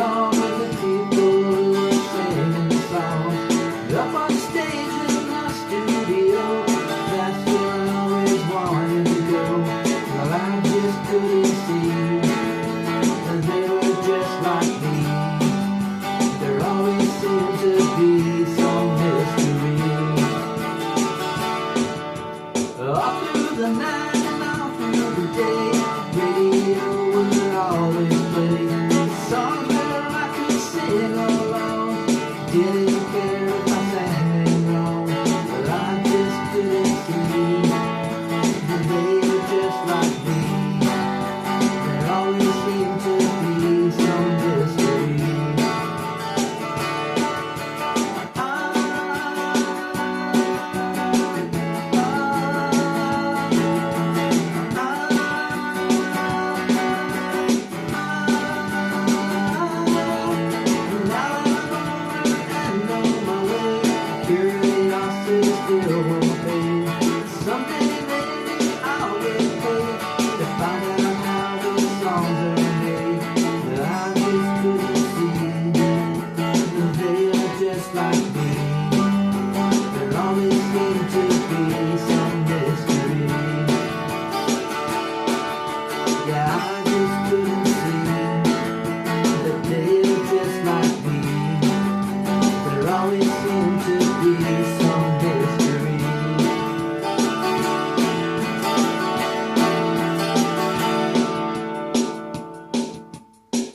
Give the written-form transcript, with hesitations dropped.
along with the people who were singing songs. Up on stage in the studio, that's where I always wanted to go. Well, I just couldn't see that they were just like me. There always seemed to be some mystery. All through the night and all through the day, radio would always play songs that I could sing.